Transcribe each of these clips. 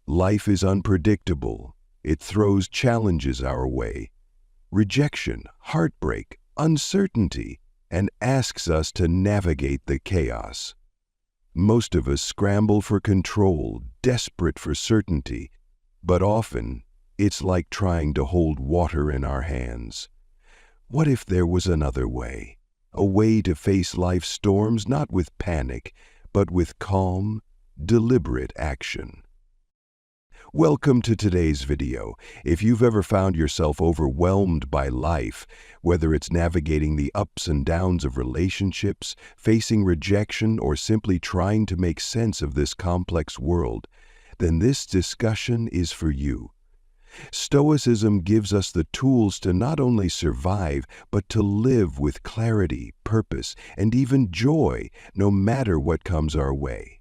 Life is unpredictable. It throws challenges our way. Rejection, heartbreak, uncertainty, and asks us to navigate the chaos. Most of us scramble for control, desperate for certainty, but often it's like trying to hold water in our hands. What if there was another way? A way to face life's storms not with panic, but with calm, deliberate action. Welcome to today's video. If you've ever found yourself overwhelmed by life, whether it's navigating the ups and downs of relationships, facing rejection, or simply trying to make sense of this complex world, then this discussion is for you. Stoicism gives us the tools to not only survive, but to live with clarity, purpose, and even joy, no matter what comes our way.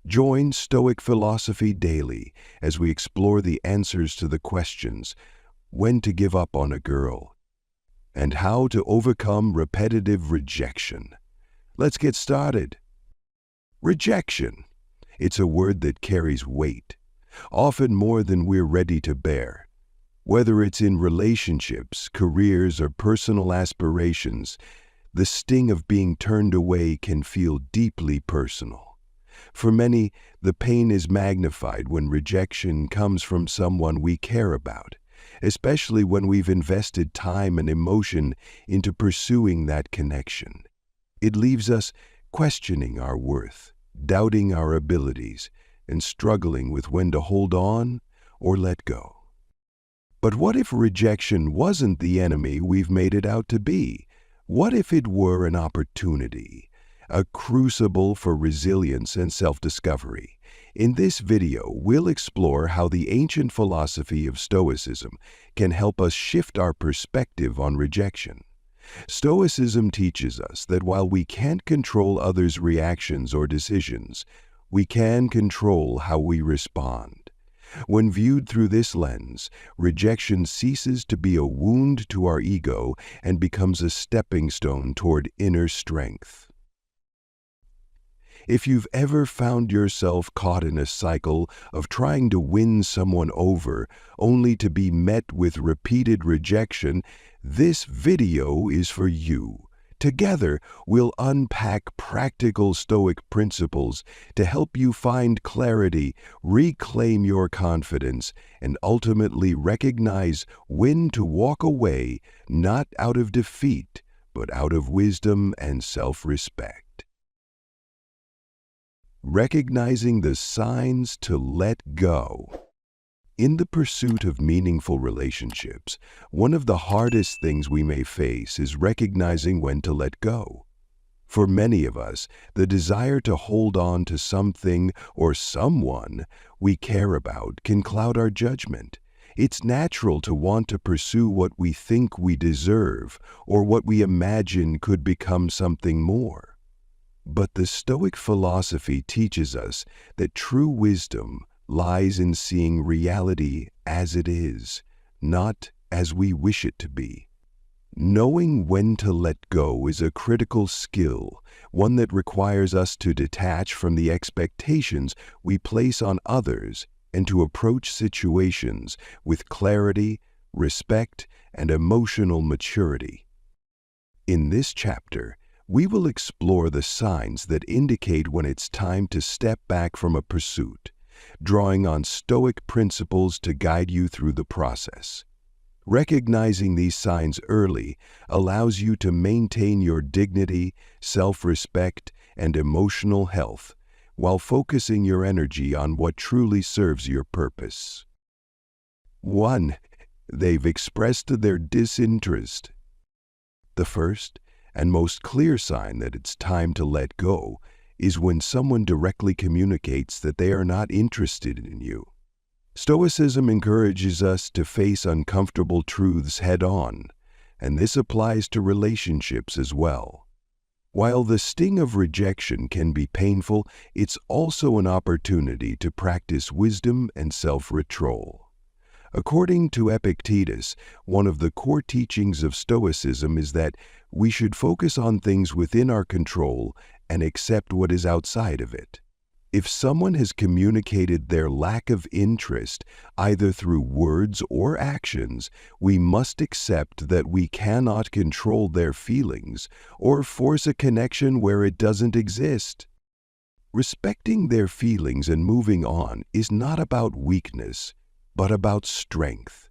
Join Stoic Philosophy daily as we explore the answers to the questions: when to give up on a girl, and how to overcome repetitive rejection. Let's get started. Rejection. It's a word that carries weight, often more than we're ready to bear. Whether it's in relationships, careers, or personal aspirations, the sting of being turned away can feel deeply personal. For many, the pain is magnified when rejection comes from someone we care about, especially when we've invested time and emotion into pursuing that connection. It leaves us questioning our worth, doubting our abilities, and struggling with when to hold on or let go. But what if rejection wasn't the enemy we've made it out to be? What if it were an opportunity? A crucible for resilience and self-discovery. In this video, we'll explore how the ancient philosophy of Stoicism can help us shift our perspective on rejection. Stoicism teaches us that while we can't control others' reactions or decisions, we can control how we respond. When viewed through this lens, rejection ceases to be a wound to our ego and becomes a stepping stone toward inner strength. If you've ever found yourself caught in a cycle of trying to win someone over only to be met with repeated rejection, this video is for you. Together, we'll unpack practical Stoic principles to help you find clarity, reclaim your confidence, and ultimately recognize when to walk away, not out of defeat, but out of wisdom and self-respect. Recognizing the signs to let go. In the pursuit of meaningful relationships, one of the hardest things we may face is recognizing when to let go. For many of us, the desire to hold on to something or someone we care about can cloud our judgment. It's natural to want to pursue what we think we deserve or what we imagine could become something more. But the Stoic philosophy teaches us that true wisdom lies in seeing reality as it is, not as we wish it to be. Knowing when to let go is a critical skill, one that requires us to detach from the expectations we place on others and to approach situations with clarity, respect, and emotional maturity. In this chapter, we will explore the signs that indicate when it's time to step back from a pursuit, drawing on Stoic principles to guide you through the process. Recognizing these signs early allows you to maintain your dignity, self-respect, and emotional health, while focusing your energy on what truly serves your purpose. 1. They've expressed their disinterest. The first and most clear sign that it's time to let go is when someone directly communicates that they are not interested in you. Stoicism encourages us to face uncomfortable truths head-on, and this applies to relationships as well. While the sting of rejection can be painful, it's also an opportunity to practice wisdom and self-control. According to Epictetus, one of the core teachings of Stoicism is that we should focus on things within our control and accept what is outside of it. If someone has communicated their lack of interest, either through words or actions, we must accept that we cannot control their feelings or force a connection where it doesn't exist. Respecting their feelings and moving on is not about weakness, but about strength.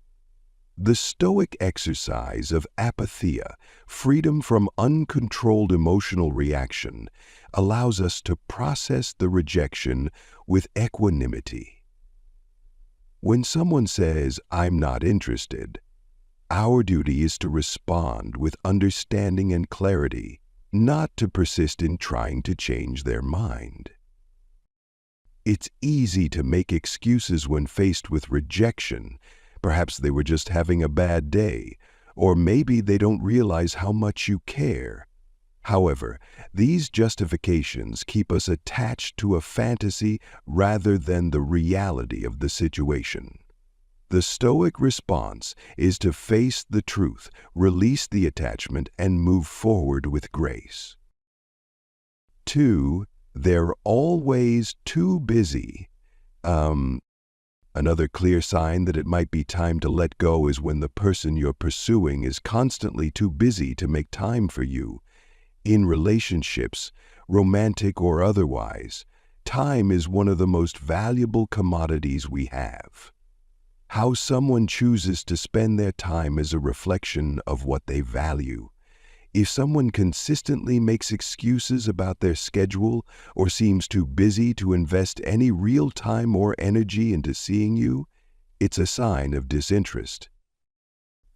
The Stoic exercise of apatheia, freedom from uncontrolled emotional reaction, allows us to process the rejection with equanimity. When someone says, "I'm not interested," our duty is to respond with understanding and clarity, not to persist in trying to change their mind. It's easy to make excuses when faced with rejection. Perhaps they were just having a bad day, or maybe they don't realize how much you care. However, these justifications keep us attached to a fantasy rather than the reality of the situation. The Stoic response is to face the truth, release the attachment, and move forward with grace. 2. They're always too busy. Another clear sign that it might be time to let go is when the person you're pursuing is constantly too busy to make time for you. In relationships, romantic or otherwise, time is one of the most valuable commodities we have. How someone chooses to spend their time is a reflection of what they value. If someone consistently makes excuses about their schedule or seems too busy to invest any real time or energy into seeing you, it's a sign of disinterest.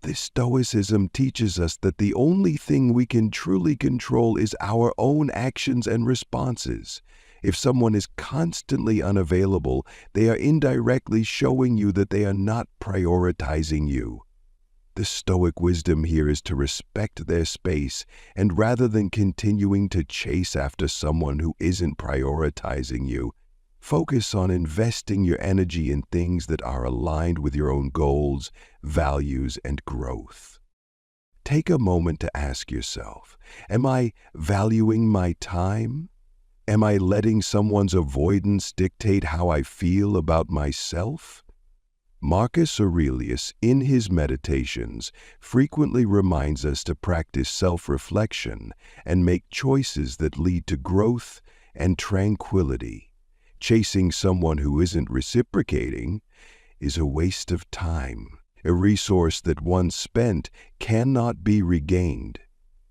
This Stoicism teaches us that the only thing we can truly control is our own actions and responses. If someone is constantly unavailable, they are indirectly showing you that they are not prioritizing you. The Stoic wisdom here is to respect their space, and rather than continuing to chase after someone who isn't prioritizing you, focus on investing your energy in things that are aligned with your own goals, values, and growth. Take a moment to ask yourself, am I valuing my time? Am I letting someone's avoidance dictate how I feel about myself? Marcus Aurelius, in his Meditations, frequently reminds us to practice self-reflection and make choices that lead to growth and tranquility. Chasing someone who isn't reciprocating is a waste of time, a resource that once spent cannot be regained.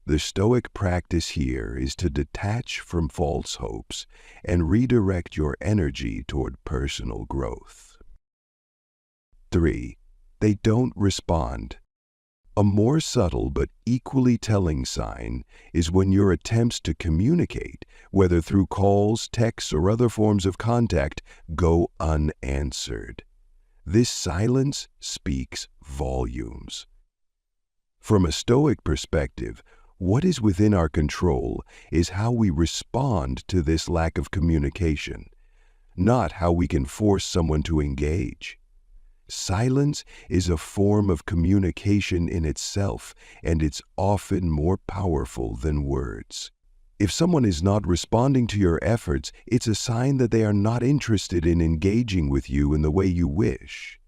The Stoic practice here is to detach from false hopes and redirect your energy toward personal growth. 3. They don't respond. A more subtle but equally telling sign is when your attempts to communicate, whether through calls, texts, or other forms of contact, go unanswered. This silence speaks volumes. From a Stoic perspective, what is within our control is how we respond to this lack of communication, not how we can force someone to engage. Silence is a form of communication in itself, and it's often more powerful than words. If someone is not responding to your efforts, it's a sign that they are not interested in engaging with you in the way you wish.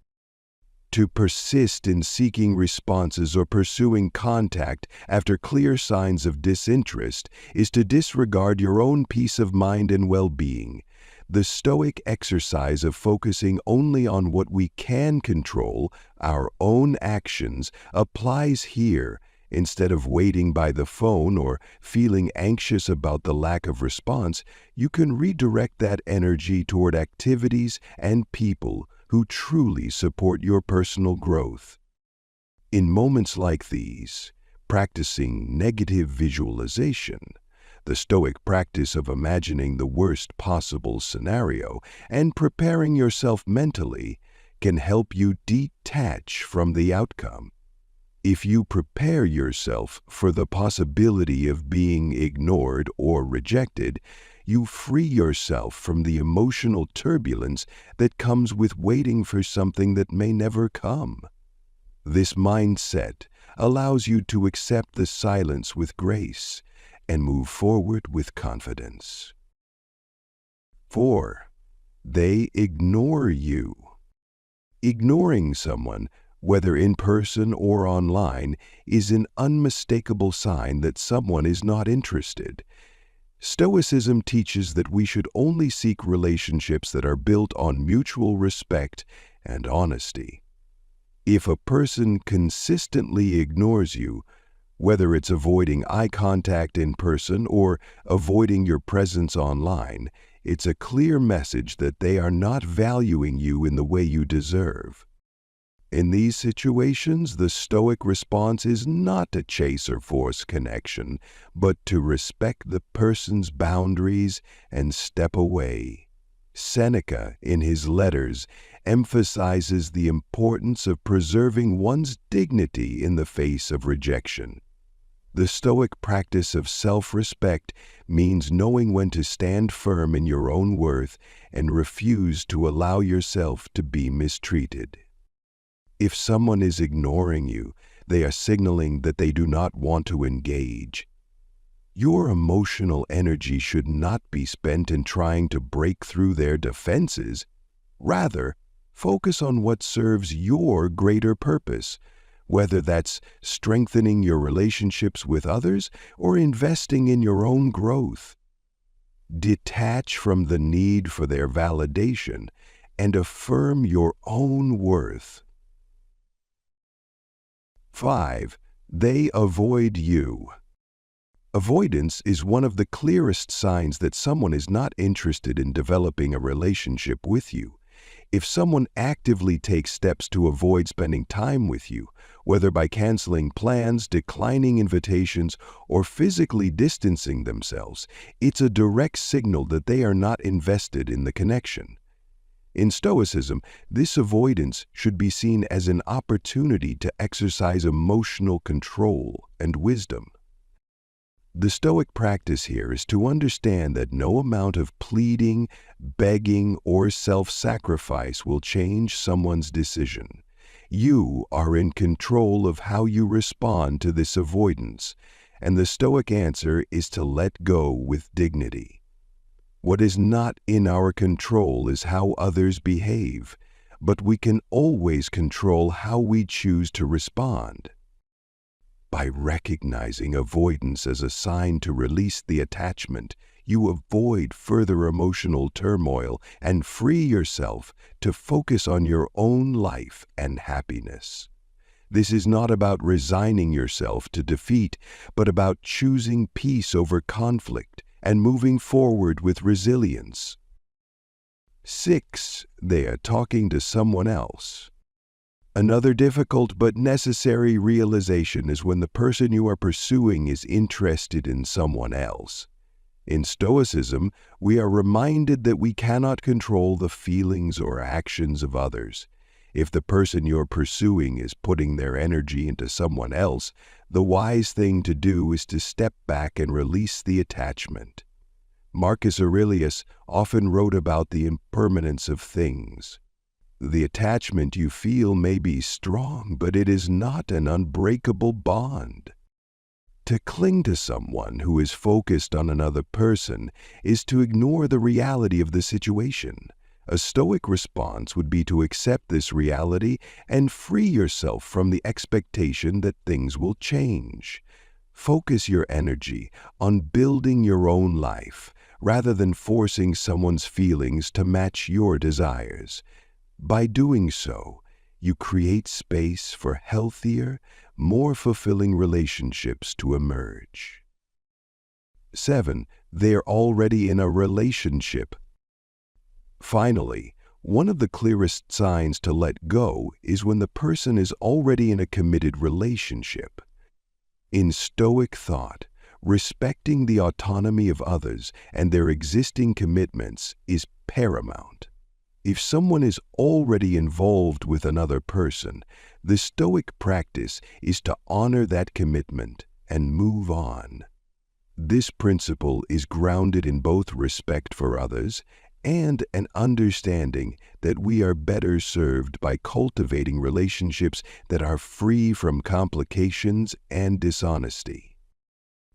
To persist in seeking responses or pursuing contact after clear signs of disinterest is to disregard your own peace of mind and well-being. The Stoic exercise of focusing only on what we can control, our own actions, applies here. Instead of waiting by the phone or feeling anxious about the lack of response, you can redirect that energy toward activities and people who truly support your personal growth. In moments like these, practicing negative visualization, the Stoic practice of imagining the worst possible scenario and preparing yourself mentally, can help you detach from the outcome. If you prepare yourself for the possibility of being ignored or rejected, you free yourself from the emotional turbulence that comes with waiting for something that may never come. This mindset allows you to accept the silence with grace and move forward with confidence. 4. They ignore you. Ignoring someone, whether in person or online, is an unmistakable sign that someone is not interested. Stoicism teaches that we should only seek relationships that are built on mutual respect and honesty. If a person consistently ignores you, whether it's avoiding eye contact in person or avoiding your presence online, it's a clear message that they are not valuing you in the way you deserve. In these situations, the Stoic response is not to chase or force connection, but to respect the person's boundaries and step away. Seneca, in his letters, emphasizes the importance of preserving one's dignity in the face of rejection. The Stoic practice of self-respect means knowing when to stand firm in your own worth and refuse to allow yourself to be mistreated. If someone is ignoring you, they are signaling that they do not want to engage. Your emotional energy should not be spent in trying to break through their defenses. Rather, focus on what serves your greater purpose, whether that's strengthening your relationships with others or investing in your own growth. Detach from the need for their validation and affirm your own worth. 5. They avoid you. Avoidance is one of the clearest signs that someone is not interested in developing a relationship with you. If someone actively takes steps to avoid spending time with you, whether by canceling plans, declining invitations, or physically distancing themselves, it's a direct signal that they are not invested in the connection. In Stoicism, this avoidance should be seen as an opportunity to exercise emotional control and wisdom. The Stoic practice here is to understand that no amount of pleading, begging, or self-sacrifice will change someone's decision. You are in control of how you respond to this avoidance, and the Stoic answer is to let go with dignity. What is not in our control is how others behave, but we can always control how we choose to respond. By recognizing avoidance as a sign to release the attachment, you avoid further emotional turmoil and free yourself to focus on your own life and happiness. This is not about resigning yourself to defeat, but about choosing peace over conflict and moving forward with resilience. 6. They are talking to someone else. Another difficult but necessary realization is when the person you are pursuing is interested in someone else. In Stoicism, we are reminded that we cannot control the feelings or actions of others. If the person you're pursuing is putting their energy into someone else, the wise thing to do is to step back and release the attachment. Marcus Aurelius often wrote about the impermanence of things. The attachment you feel may be strong, but it is not an unbreakable bond. To cling to someone who is focused on another person is to ignore the reality of the situation. A Stoic response would be to accept this reality and free yourself from the expectation that things will change. Focus your energy on building your own life rather than forcing someone's feelings to match your desires. By doing so, you create space for healthier, more fulfilling relationships to emerge. 7. They are already in a relationship. Finally, one of the clearest signs to let go is when the person is already in a committed relationship. In Stoic thought, respecting the autonomy of others and their existing commitments is paramount. If someone is already involved with another person, the Stoic practice is to honor that commitment and move on. This principle is grounded in both respect for others and an understanding that we are better served by cultivating relationships that are free from complications and dishonesty.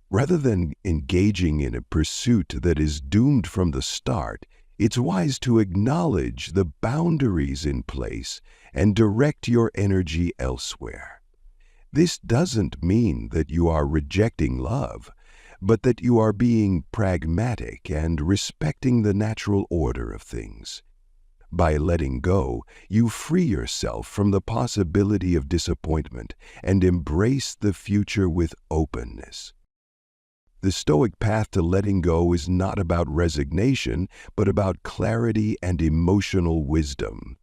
Rather than engaging in a pursuit that is doomed from the start, It's wise to acknowledge the boundaries in place and direct your energy elsewhere. This doesn't mean that you are rejecting love, but that you are being pragmatic and respecting the natural order of things. By letting go, you free yourself from the possibility of disappointment and embrace the future with openness. The Stoic path to letting go is not about resignation, but about clarity and emotional wisdom.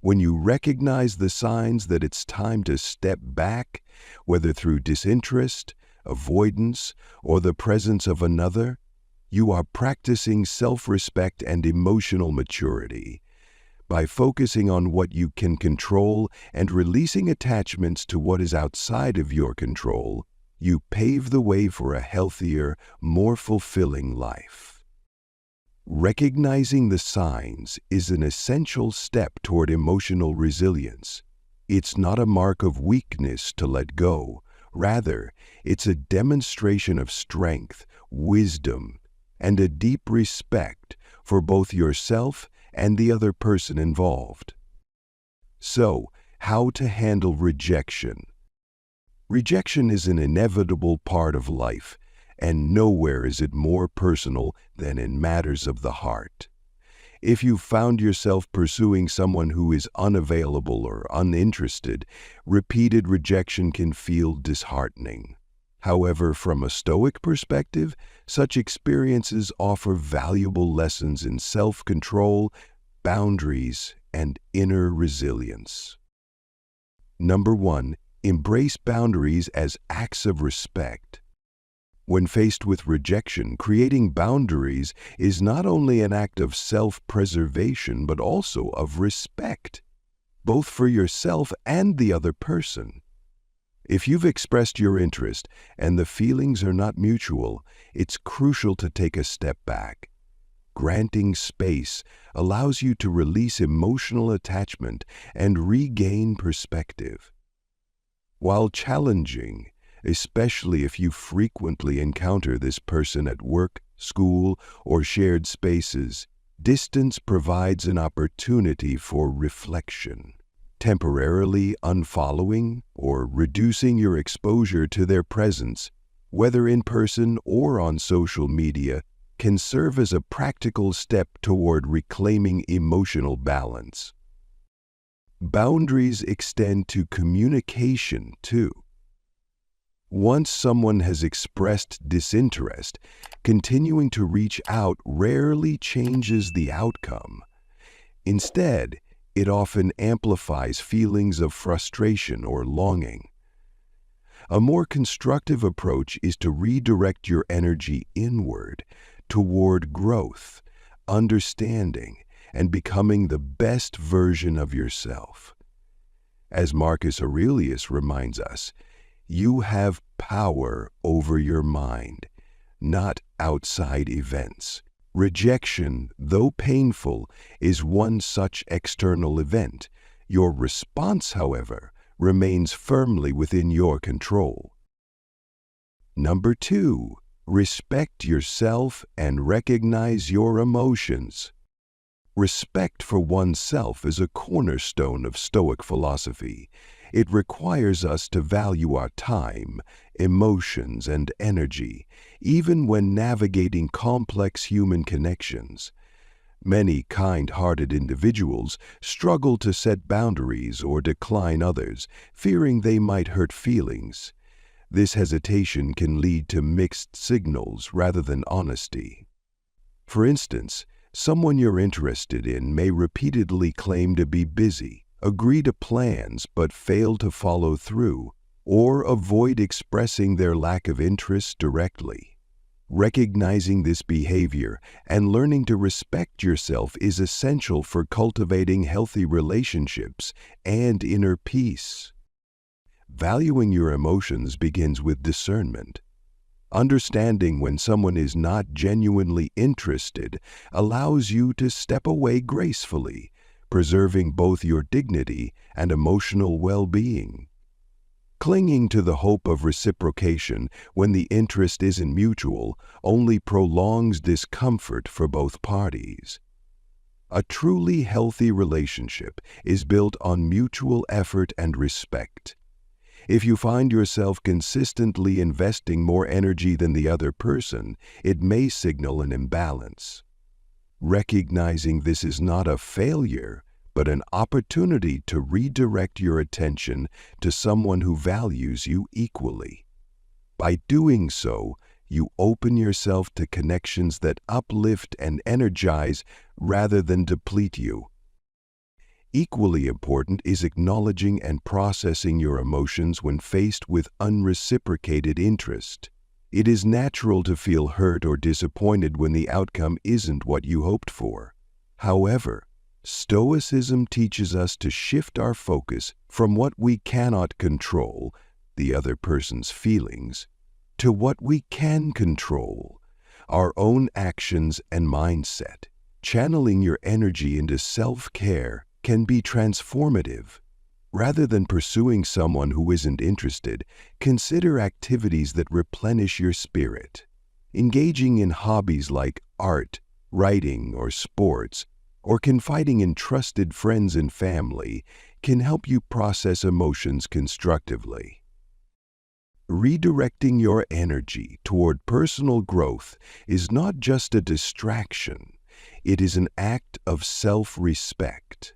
When you recognize the signs that it's time to step back, whether through disinterest, avoidance, or the presence of another, you are practicing self-respect and emotional maturity. By focusing on what you can control and releasing attachments to what is outside of your control, you pave the way for a healthier, more fulfilling life. Recognizing the signs is an essential step toward emotional resilience. It's not a mark of weakness to let go. Rather, it's a demonstration of strength, wisdom, and a deep respect for both yourself and the other person involved. So, how to handle rejection? Rejection is an inevitable part of life, and nowhere is it more personal than in matters of the heart. If you found yourself pursuing someone who is unavailable or uninterested, repeated rejection can feel disheartening. However, from a Stoic perspective, such experiences offer valuable lessons in self-control, boundaries, and inner resilience. Number 1. Embrace boundaries as acts of respect. When faced with rejection, creating boundaries is not only an act of self-preservation, but also of respect, both for yourself and the other person. If you've expressed your interest and the feelings are not mutual, it's crucial to take a step back. Granting space allows you to release emotional attachment and regain perspective. While challenging, especially if you frequently encounter this person at work, school, or shared spaces, distance provides an opportunity for reflection. Temporarily unfollowing or reducing your exposure to their presence, whether in person or on social media, can serve as a practical step toward reclaiming emotional balance. Boundaries extend to communication, too. Once someone has expressed disinterest, continuing to reach out rarely changes the outcome. Instead, it often amplifies feelings of frustration or longing. A more constructive approach is to redirect your energy inward, toward growth, understanding, and becoming the best version of yourself. As Marcus Aurelius reminds us, you have power over your mind, not outside events. Rejection, though painful, is one such external event. Your response, however, remains firmly within your control. Number 2, respect yourself and recognize your emotions. Respect for oneself is a cornerstone of Stoic philosophy. It requires us to value our time, emotions, and energy, even when navigating complex human connections. Many kind-hearted individuals struggle to set boundaries or decline others, fearing they might hurt feelings. This hesitation can lead to mixed signals rather than honesty. For instance, someone you're interested in may repeatedly claim to be busy, agree to plans but fail to follow through, or avoid expressing their lack of interest directly. Recognizing this behavior and learning to respect yourself is essential for cultivating healthy relationships and inner peace. Valuing your emotions begins with discernment. Understanding when someone is not genuinely interested allows you to step away gracefully, preserving both your dignity and emotional well-being. Clinging to the hope of reciprocation when the interest isn't mutual only prolongs discomfort for both parties. A truly healthy relationship is built on mutual effort and respect. If you find yourself consistently investing more energy than the other person, it may signal an imbalance. Recognizing this is not a failure, but an opportunity to redirect your attention to someone who values you equally. By doing so, you open yourself to connections that uplift and energize rather than deplete you. Equally important is acknowledging and processing your emotions when faced with unreciprocated interest. It is natural to feel hurt or disappointed when the outcome isn't what you hoped for. However, Stoicism teaches us to shift our focus from what we cannot control, the other person's feelings, to what we can control, our own actions and mindset. Channeling your energy into self-care can be transformative. Rather than pursuing someone who isn't interested, consider activities that replenish your spirit. Engaging in hobbies like art, writing, or sports, or confiding in trusted friends and family can help you process emotions constructively. Redirecting your energy toward personal growth is not just a distraction, it is an act of self-respect.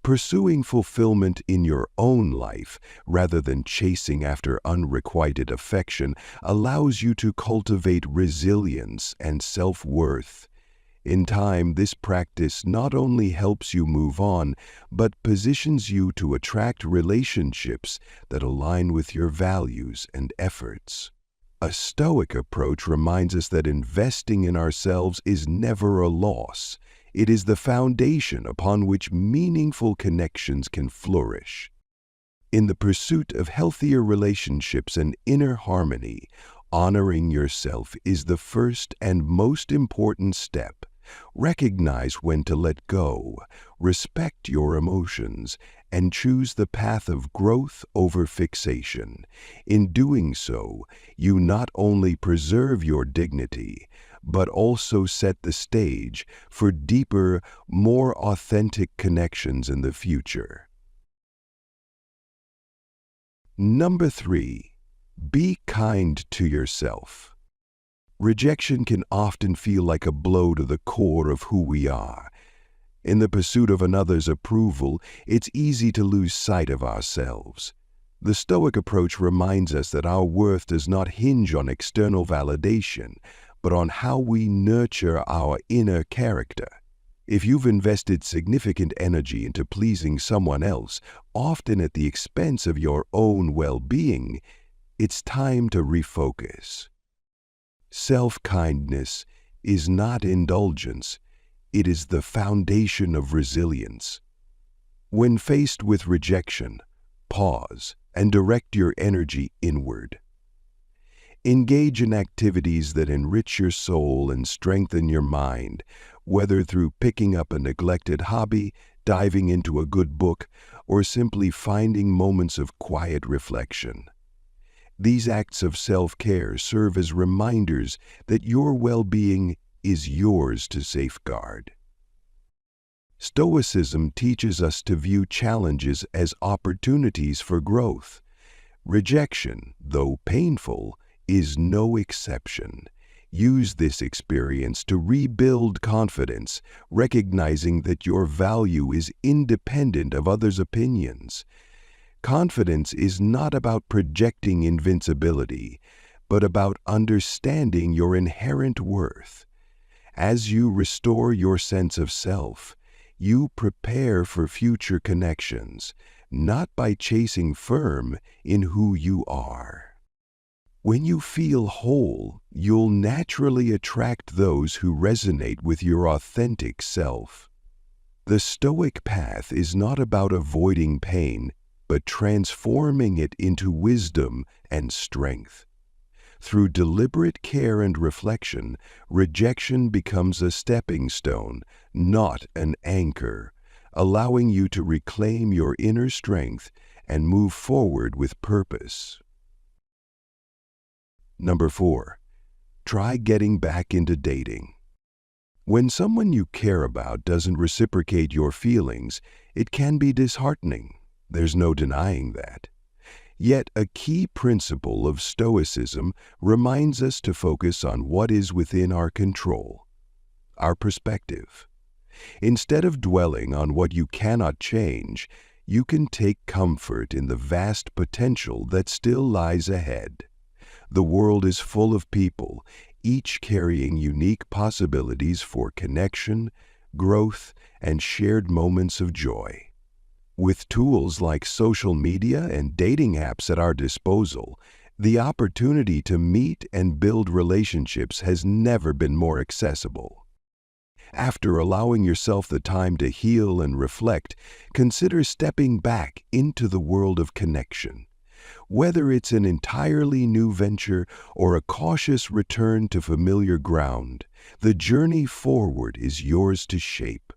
Pursuing fulfillment in your own life rather than chasing after unrequited affection allows you to cultivate resilience and self-worth. In time, this practice not only helps you move on, but positions you to attract relationships that align with your values and efforts. A Stoic approach reminds us that investing in ourselves is never a loss. It is the foundation upon which meaningful connections can flourish. In the pursuit of healthier relationships and inner harmony, honoring yourself is the first and most important step. Recognize when to let go, respect your emotions, and choose the path of growth over fixation. In doing so, you not only preserve your dignity, but also set the stage for deeper, more authentic connections in the future. Number 3, be kind to yourself. Rejection can often feel like a blow to the core of who we are. In the pursuit of another's approval, it's easy to lose sight of ourselves. The Stoic approach reminds us that our worth does not hinge on external validation, but on how we nurture our inner character. If you've invested significant energy into pleasing someone else, often at the expense of your own well-being, it's time to refocus. Self-kindness is not indulgence, it is the foundation of resilience. When faced with rejection, pause and direct your energy inward. Engage in activities that enrich your soul and strengthen your mind, whether through picking up a neglected hobby, diving into a good book, or simply finding moments of quiet reflection. These acts of self-care serve as reminders that your well-being is yours to safeguard. Stoicism teaches us to view challenges as opportunities for growth. Rejection, though painful, is no exception. Use this experience to rebuild confidence, recognizing that your value is independent of others' opinions. Confidence is not about projecting invincibility, but about understanding your inherent worth. As you restore your sense of self, you prepare for future connections, not by chasing firm in who you are. When you feel whole, you'll naturally attract those who resonate with your authentic self. The Stoic path is not about avoiding pain, but transforming it into wisdom and strength. Through deliberate care and reflection, rejection becomes a stepping stone, not an anchor, allowing you to reclaim your inner strength and move forward with purpose. Number 4, try getting back into dating. When someone you care about doesn't reciprocate your feelings, it can be disheartening. There's no denying that. Yet a key principle of Stoicism reminds us to focus on what is within our control, our perspective. Instead of dwelling on what you cannot change, you can take comfort in the vast potential that still lies ahead. The world is full of people, each carrying unique possibilities for connection, growth, and shared moments of joy. With tools like social media and dating apps at our disposal, the opportunity to meet and build relationships has never been more accessible. After allowing yourself the time to heal and reflect, consider stepping back into the world of connection. Whether it's an entirely new venture or a cautious return to familiar ground, the journey forward is yours to shape.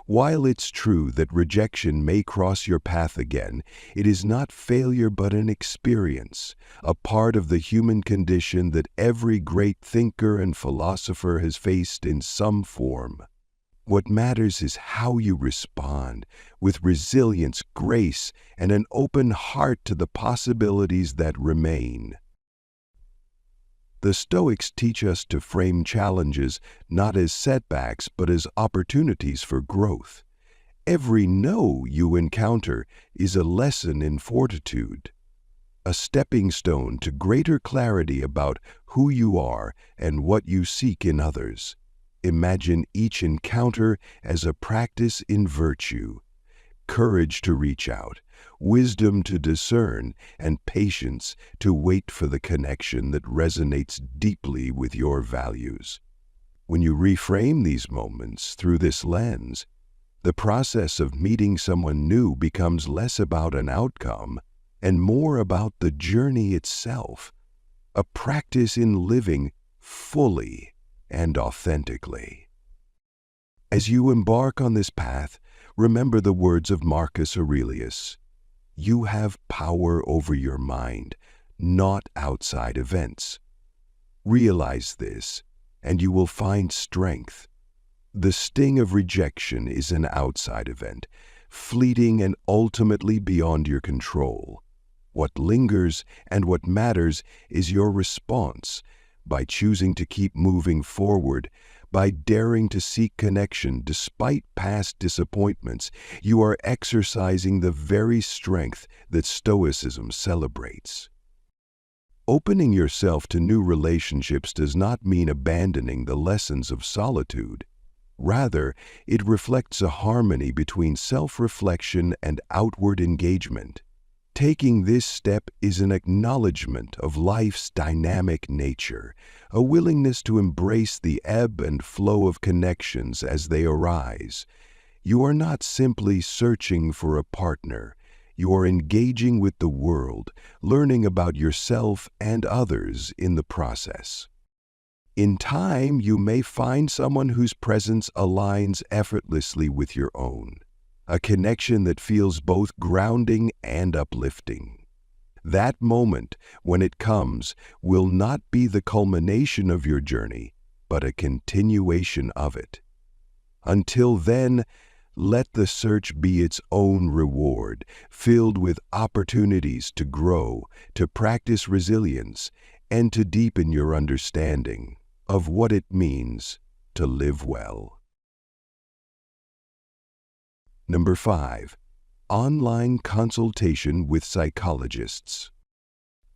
While it's true that rejection may cross your path again, it is not failure but an experience, a part of the human condition that every great thinker and philosopher has faced in some form. What matters is how you respond, with resilience, grace, and an open heart to the possibilities that remain. The Stoics teach us to frame challenges not as setbacks but as opportunities for growth. Every no you encounter is a lesson in fortitude, a stepping stone to greater clarity about who you are and what you seek in others. Imagine each encounter as a practice in virtue, courage to reach out, wisdom to discern, and patience to wait for the connection that resonates deeply with your values. When you reframe these moments through this lens, the process of meeting someone new becomes less about an outcome and more about the journey itself, a practice in living fully and authentically. As you embark on this path, remember the words of Marcus Aurelius. You have power over your mind, not outside events. Realize this, and you will find strength. The sting of rejection is an outside event, fleeting and ultimately beyond your control. What lingers and what matters is your response. By choosing to keep moving forward, by daring to seek connection despite past disappointments, you are exercising the very strength that Stoicism celebrates. Opening yourself to new relationships does not mean abandoning the lessons of solitude. Rather, it reflects a harmony between self-reflection and outward engagement. Taking this step is an acknowledgement of life's dynamic nature, a willingness to embrace the ebb and flow of connections as they arise. You are not simply searching for a partner. You are engaging with the world, learning about yourself and others in the process. In time, you may find someone whose presence aligns effortlessly with your own, a connection that feels both grounding and uplifting. That moment, when it comes, will not be the culmination of your journey, but a continuation of it. Until then, let the search be its own reward, filled with opportunities to grow, to practice resilience, and to deepen your understanding of what it means to live well. Number 5. Online consultation with psychologists.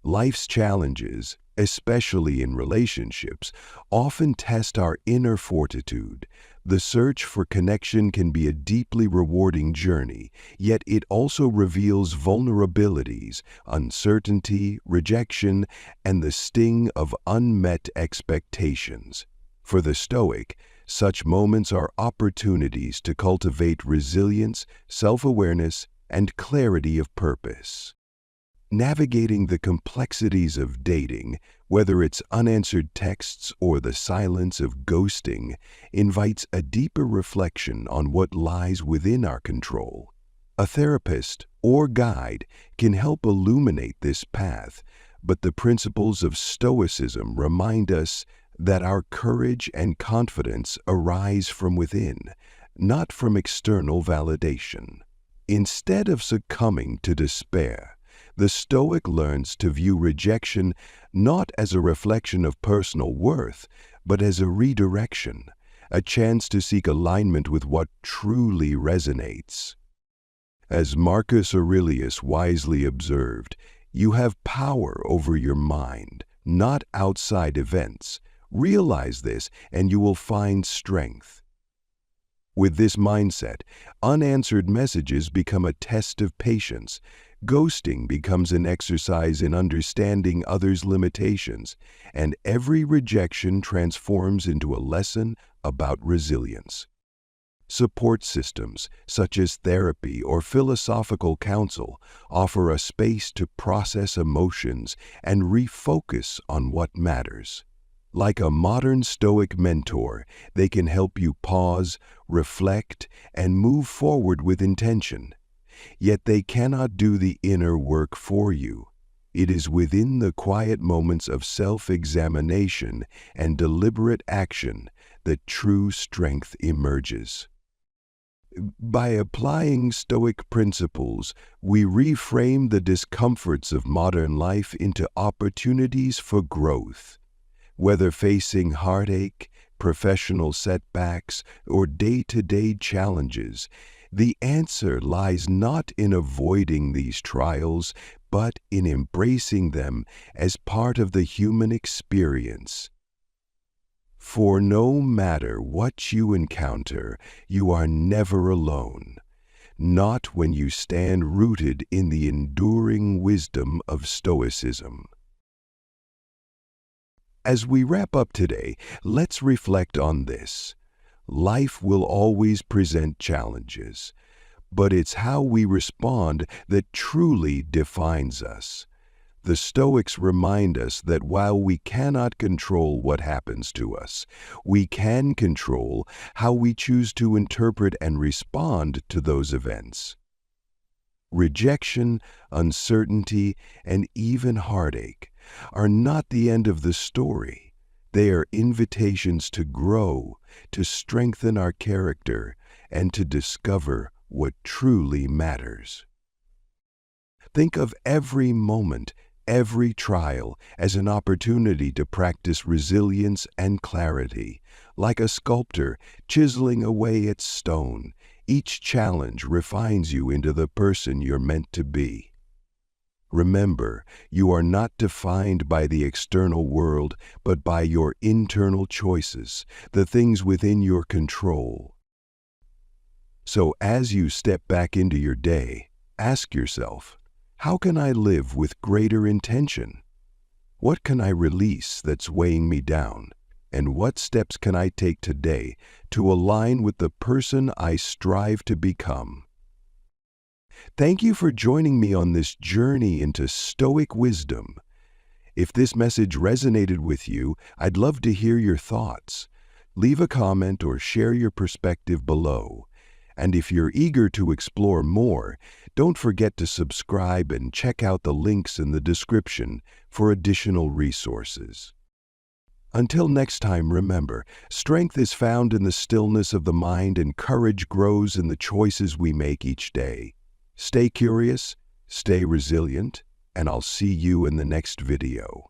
Life's challenges, especially in relationships, often test our inner fortitude. The search for connection can be a deeply rewarding journey, yet it also reveals vulnerabilities, uncertainty, rejection, and the sting of unmet expectations. For the Stoic, such moments are opportunities to cultivate resilience, self-awareness, and clarity of purpose. Navigating the complexities of dating, whether it's unanswered texts or the silence of ghosting, invites a deeper reflection on what lies within our control. A therapist or guide can help illuminate this path, but the principles of Stoicism remind us that our courage and confidence arise from within, not from external validation. Instead of succumbing to despair, the Stoic learns to view rejection not as a reflection of personal worth, but as a redirection, a chance to seek alignment with what truly resonates. As Marcus Aurelius wisely observed, you have power over your mind, not outside events. Realize this, and you will find strength. With this mindset, unanswered messages become a test of patience. Ghosting becomes an exercise in understanding others' limitations, and every rejection transforms into a lesson about resilience. Support systems, such as therapy or philosophical counsel, offer a space to process emotions and refocus on what matters. Like a modern Stoic mentor, they can help you pause, reflect, and move forward with intention. Yet they cannot do the inner work for you. It is within the quiet moments of self-examination and deliberate action that true strength emerges. By applying Stoic principles, we reframe the discomforts of modern life into opportunities for growth. Whether facing heartache, professional setbacks, or day-to-day challenges, the answer lies not in avoiding these trials, but in embracing them as part of the human experience. For no matter what you encounter, you are never alone, not when you stand rooted in the enduring wisdom of Stoicism. As we wrap up today, let's reflect on this. Life will always present challenges, but it's how we respond that truly defines us. The Stoics remind us that while we cannot control what happens to us, we can control how we choose to interpret and respond to those events. Rejection, uncertainty, and even heartache are not the end of the story. They are invitations to grow, to strengthen our character, and to discover what truly matters. Think of every moment, every trial as an opportunity to practice resilience and clarity. Like a sculptor chiseling away at stone, each challenge refines you into the person you're meant to be. Remember, you are not defined by the external world, but by your internal choices, the things within your control. So as you step back into your day, ask yourself, how can I live with greater intention? What can I release that's weighing me down? And what steps can I take today to align with the person I strive to become? Thank you for joining me on this journey into Stoic wisdom. If this message resonated with you, I'd love to hear your thoughts. Leave a comment or share your perspective below. And if you're eager to explore more, don't forget to subscribe and check out the links in the description for additional resources. Until next time, remember, strength is found in the stillness of the mind and courage grows in the choices we make each day. Stay curious, stay resilient, and I'll see you in the next video.